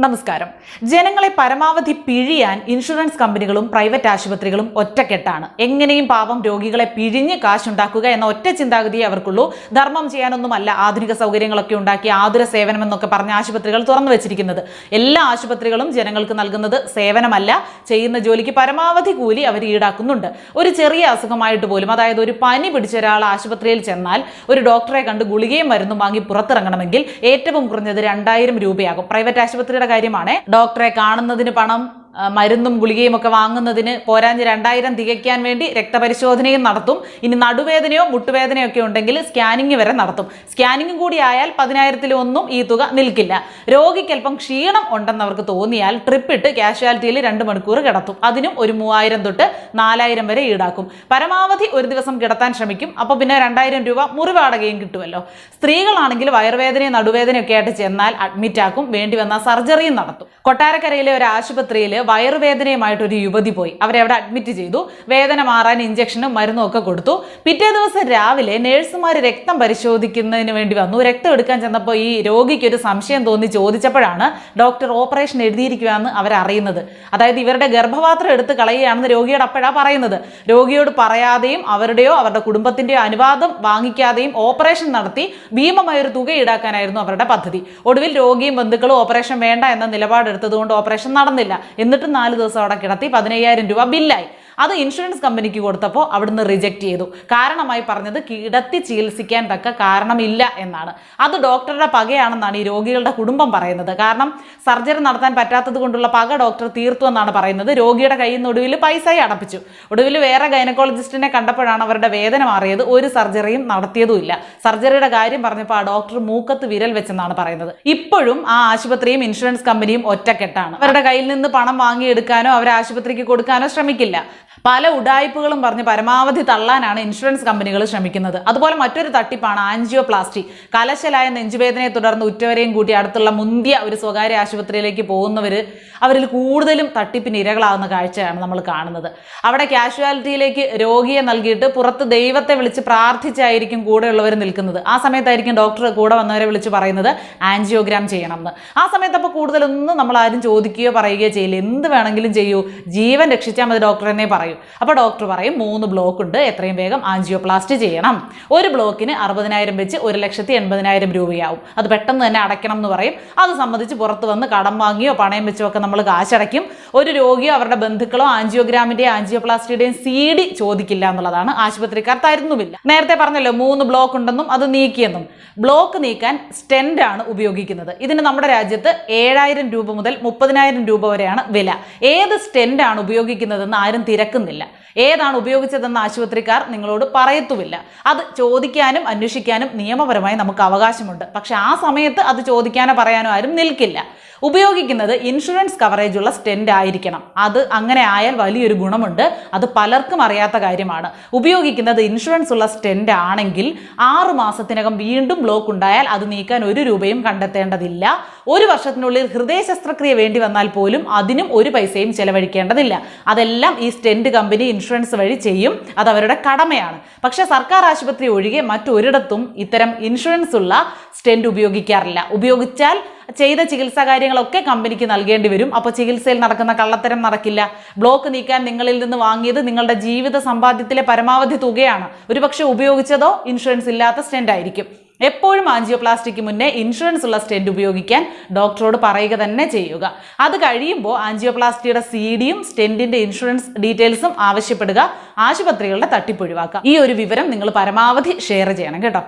നമസ്കാരം. ജനങ്ങളെ പരമാവധി പിഴിയാൻ ഇൻഷുറൻസ് കമ്പനികളും പ്രൈവറ്റ് ആശുപത്രികളും ഒറ്റക്കെട്ടാണ്. എങ്ങനെയും പാവം രോഗികളെ പിഴിഞ്ഞ് കാശുണ്ടാക്കുക എന്ന ഒറ്റ ചിന്താഗതിയെ അവർക്കുള്ളൂ. ധർമ്മം ചെയ്യാനൊന്നുമല്ല ആധുനിക സൗകര്യങ്ങളൊക്കെ ഉണ്ടാക്കി ആതുര സേവനം എന്നൊക്കെ പറഞ്ഞ ആശുപത്രികൾ തുറന്നു വെച്ചിരിക്കുന്നത്. എല്ലാ ആശുപത്രികളും ജനങ്ങൾക്ക് നൽകുന്നത് സേവനമല്ല, ചെയ്യുന്ന ജോലിക്ക് പരമാവധി കൂലി അവർ ഈടാക്കുന്നുണ്ട്. ഒരു ചെറിയ അസുഖമായിട്ട് പോലും, അതായത് ഒരു പനി പിടിച്ച ഒരാൾ ആശുപത്രിയിൽ ചെന്നാൽ ഒരു ഡോക്ടറെ കണ്ട് ഗുളികയും മരുന്നും വാങ്ങി പുറത്തിറങ്ങണമെങ്കിൽ ഏറ്റവും കുറഞ്ഞത് 2000 രൂപയാകും. പ്രൈവറ്റ് ആശുപത്രിയുടെ കാര്യമാണ്. ഡോക്ടറെ കാണുന്നതിന് പണം, മരുന്നും ഗുളികയും ഒക്കെ വാങ്ങുന്നതിന് പോരാഞ്ഞ് 2000 തികയ്ക്കാൻ വേണ്ടി രക്തപരിശോധനയും നടത്തും. ഇനി നടുവേദനയോ മുട്ടുവേദനയോ ഒക്കെ ഉണ്ടെങ്കിൽ സ്കാനിങ് വരെ നടത്തും. സ്കാനിങ്ങും കൂടി ആയാൽ 10,000-ലൊന്നും ഈ തുക നിൽക്കില്ല. രോഗിക്ക് അല്പം ക്ഷീണം ഉണ്ടെന്നവർക്ക് തോന്നിയാൽ ട്രിപ്പിട്ട് കാഷ്വാലിറ്റിയിൽ 2 മണിക്കൂർ കിടത്തും. അതിനും ഒരു 3000 തൊട്ട് 4000 വരെ ഈടാക്കും. പരമാവധി ഒരു ദിവസം കിടത്താൻ ശ്രമിക്കും. അപ്പോൾ പിന്നെ 2000 രൂപ മുറിവാടകയും കിട്ടുമല്ലോ. സ്ത്രീകളാണെങ്കിൽ വയറുവേദനയും നടുവേദനയൊക്കെ ആയിട്ട് ചെന്നാൽ അഡ്മിറ്റ് ആക്കും. വേണ്ടി വന്ന സർജറിയും നടത്തും. കൊട്ടാരക്കരയിലെ ഒരു ആശുപത്രിയിൽ വയറുവേദനയുമായിട്ട് ഒരു യുവതി പോയി. അവരെ അവിടെ അഡ്മിറ്റ് ചെയ്തു. വേദന മാറാൻ ഇഞ്ചക്ഷനും മരുന്നും ഒക്കെ കൊടുത്തു. പിറ്റേ ദിവസം രാവിലെ നഴ്സുമാർ രക്തം പരിശോധിക്കുന്നതിന് വേണ്ടി വന്നു. രക്തം എടുക്കാൻ ചെന്നപ്പോൾ ഈ രോഗിക്ക് ഒരു സംശയം തോന്നി ചോദിച്ചപ്പോഴാണ് ഡോക്ടർ ഓപ്പറേഷൻ എഴുതിയിരിക്കുകയെന്ന് അവരറിയുന്നത്. അതായത് ഇവരുടെ ഗർഭപാത്രം എടുത്ത് കളയുകയാണെന്ന് രോഗിയോട് അപ്പോഴാണ് പറയുന്നത്. രോഗിയോട് പറയാതെയും അവരുടെ കുടുംബത്തിന്റെയോ അനുവാദം വാങ്ങിക്കാതെയും ഓപ്പറേഷൻ നടത്തി ഭീമമായൊരു തുക ഈടാക്കാനായിരുന്നു അവരുടെ പദ്ധതി. ഒടുവിൽ രോഗിയും ബന്ധുക്കളും ഓപ്പറേഷൻ വേണ്ട എന്ന നിലപാടെടുത്തതുകൊണ്ട് ഓപ്പറേഷൻ നടന്നില്ല. എന്നിട്ടും 4 ദിവസം അവിടെ കിടത്തി 15000 രൂപ ബില്ലായി. അത് ഇൻഷുറൻസ് കമ്പനിക്ക് കൊടുത്തപ്പോൾ അവിടുന്ന് റിജക്റ്റ് ചെയ്തു. കാരണമായി പറഞ്ഞത് കിടത്തി ചികിത്സിക്കാൻ തക്ക കാരണമില്ല എന്നാണ്. അത് ഡോക്ടറുടെ പകയാണെന്നാണ് ഈ രോഗികളുടെ കുടുംബം പറയുന്നത്. കാരണം സർജറി നടത്താൻ പറ്റാത്തത് കൊണ്ടുള്ള പക ഡോക്ടർ തീർത്തു എന്നാണ് പറയുന്നത്. രോഗിയുടെ കയ്യിൽ നിന്ന് ഒടുവിൽ പൈസയും അടപ്പിച്ചു. ഒടുവിൽ വേറെ ഗൈനക്കോളജിസ്റ്റിനെ കണ്ടപ്പോഴാണ് അവരുടെ വേദന മാറിയത്. ഒരു സർജറിയും നടത്തിയതുമില്ല. സർജറിയുടെ കാര്യം പറഞ്ഞപ്പോൾ ആ ഡോക്ടർ മൂക്കത്ത് വിരൽ വെച്ചെന്നാണ് പറയുന്നത്. ഇപ്പോഴും ആ ആശുപത്രിയും ഇൻഷുറൻസ് കമ്പനിയും ഒറ്റക്കെട്ടാണ്. അവരുടെ കയ്യിൽ നിന്ന് പണം വാങ്ങിയെടുക്കാനോ അവരെ ആശുപത്രിക്ക് കൊടുക്കാനോ ശ്രമിക്കില്ല. പല ഉഡായിപ്പുകളും പറഞ്ഞ് പരമാവധി തള്ളാനാണ് ഇൻഷുറൻസ് കമ്പനികൾ ശ്രമിക്കുന്നത്. അതുപോലെ മറ്റൊരു തട്ടിപ്പാണ് ആൻജിയോപ്ലാസ്റ്റി. കലശലായ നെഞ്ചുവേദനയെ തുടർന്ന് ഉറ്റവരെയും കൂട്ടി അടുത്തുള്ള മുന്തിയ ഒരു സ്വകാര്യ ആശുപത്രിയിലേക്ക് അവരിൽ കൂടുതലും തട്ടിപ്പിന് ഇരകളാകുന്ന കാഴ്ചയാണ് നമ്മൾ കാണുന്നത്. അവിടെ കാഷ്വാലിറ്റിയിലേക്ക് രോഗിയെ നൽകിയിട്ട് പുറത്ത് ദൈവത്തെ വിളിച്ച് പ്രാർത്ഥിച്ചായിരിക്കും കൂടെയുള്ളവർ നിൽക്കുന്നത്. ആ സമയത്തായിരിക്കും ഡോക്ടർ കൂടെ വന്നവരെ വിളിച്ച് പറയുന്നത് ആൻജിയോഗ്രാം ചെയ്യണം എന്ന്. ആ സമയത്ത് അപ്പോൾ കൂടുതലൊന്നും നമ്മൾ ആരും ചോദിക്കുകയോ പറയുകയോ ചെയ്യില്ല. എന്ത് വേണമെങ്കിലും ചെയ്യൂ, ജീവൻ രക്ഷിച്ചാൽ മതി ഡോക്ടർ എന്നെ പറയും. അപ്പോൾ ഡോക്ടർ പറയും 3 ബ്ലോക്ക് ഉണ്ട്, എത്രയും വേഗം ആൻജിയോപ്ലാസ്റ്റി ചെയ്യണം. ഒരു ബ്ലോക്കിന് 60,000 വെച്ച് 1,80,000 രൂപയാവും. അത് പെട്ടെന്ന് തന്നെ അടയ്ക്കണം എന്ന് പറയും. അത് സംബന്ധിച്ച് പുറത്ത് വന്ന് കടം വാങ്ങിയോ പണയം വെച്ചോ ഒക്കെ നമ്മൾ കാശടയ്ക്കും. ഒരു രോഗിയോ അവരുടെ ബന്ധുക്കളോ ആൻജിയോഗ്രാമിന്റെയും ആൻജിയോപ്ലാസ്റ്റിയുടെയും CD ചോദിക്കില്ല എന്നുള്ളതാണ്. ആശുപത്രിക്കാർ തരുന്നുമില്ല. നേരത്തെ പറഞ്ഞല്ലോ 3 ബ്ലോക്ക് ഉണ്ടെന്നും അത് നീക്കിയെന്നും. ബ്ലോക്ക് നീക്കാൻ സ്റ്റെൻഡ് ആണ് ഉപയോഗിക്കുന്നത്. ഇതിന് നമ്മുടെ രാജ്യത്ത് 7,000 രൂപ മുതൽ 30,000 രൂപ വരെയാണ് വില. ഏത് സ്റ്റെൻഡ് ആണ് ഉപയോഗിക്കുന്നതെന്ന് ആരും തിരക്കുന്നില്ല. ഏതാണ് ഉപയോഗിച്ചതെന്ന് ആശുപത്രിക്കാർ നിങ്ങളോട് പറയത്തുമില്ല. അത് ചോദിക്കാനും അന്വേഷിക്കാനും നിയമപരമായി നമുക്ക് അവകാശമുണ്ട്. പക്ഷെ ആ സമയത്ത് അത് ചോദിക്കാനോ പറയാനോ ആരും നിൽക്കില്ല. ഉപയോഗിക്കുന്നത് ഇൻഷുറൻസ് കവറേജ് ഉള്ള സ്റ്റെൻഡ് ആയിരിക്കണം. അത് അങ്ങനെ ആയാൽ വലിയൊരു ഗുണമുണ്ട്. അത് പലർക്കും അറിയാത്ത കാര്യമാണ്. ഉപയോഗിക്കുന്നത് ഇൻഷുറൻസ് ഉള്ള സ്റ്റെൻഡ് ആണെങ്കിൽ 6 മാസത്തിനകം വീണ്ടും ബ്ലോക്ക് ഉണ്ടായാൽ അത് നീക്കാൻ 1 രൂപയും കണ്ടെത്തേണ്ടതില്ല. 1 വർഷത്തിനുള്ളിൽ ഹൃദയ ശസ്ത്രക്രിയ വേണ്ടി വന്നാൽ പോലും അതിനും 1 പൈസയും ചെലവഴിക്കേണ്ടതില്ല. അതെല്ലാം ഈ സ്റ്റെൻഡ് കമ്പനി ഇൻഷുറൻസ് വഴി ചെയ്യും. അത് അവരുടെ കടമയാണ്. പക്ഷെ സർക്കാർ ആശുപത്രി ഒഴികെ മറ്റൊരിടത്തും ഇത്തരം ഇൻഷുറൻസ് ഉള്ള സ്റ്റെൻഡ് ഉപയോഗിക്കാറില്ല. ഉപയോഗിച്ചാൽ ചെയ്ത ചികിത്സാ കാര്യങ്ങളൊക്കെ കമ്പനിക്ക് നൽകേണ്ടി വരും. അപ്പോൾ ചികിത്സയിൽ നടക്കുന്ന കള്ളത്തരം നടക്കില്ല. ബ്ലോക്ക് നീക്കാൻ നിങ്ങളിൽ നിന്ന് വാങ്ങിയത് നിങ്ങളുടെ ജീവിത സമ്പാദ്യത്തിലെ പരമാവധി തുകയാണ്. ഒരുപക്ഷെ ഉപയോഗിച്ചതോ ഇൻഷുറൻസ് ഇല്ലാത്ത സ്റ്റെൻഡ് ആയിരിക്കും. എപ്പോഴും ആൻജിയോപ്ലാസ്റ്റിക്ക് മുന്നേ ഇൻഷുറൻസ് ഉള്ള സ്റ്റെൻഡ് ഉപയോഗിക്കാൻ ഡോക്ടറോട് പറയുക തന്നെ ചെയ്യുക. അത് കഴിയുമ്പോൾ ആൻജിയോപ്ലാസ്റ്റിയുടെ CDയും സ്റ്റെൻഡിന്റെ ഇൻഷുറൻസ് ഡീറ്റെയിൽസും ആവശ്യപ്പെടുക. ആശുപത്രികളുടെ തട്ടിപ്പൊഴിവാക്കുക. ഈ ഒരു വിവരം നിങ്ങൾ പരമാവധി ഷെയർ ചെയ്യണം കേട്ടോ.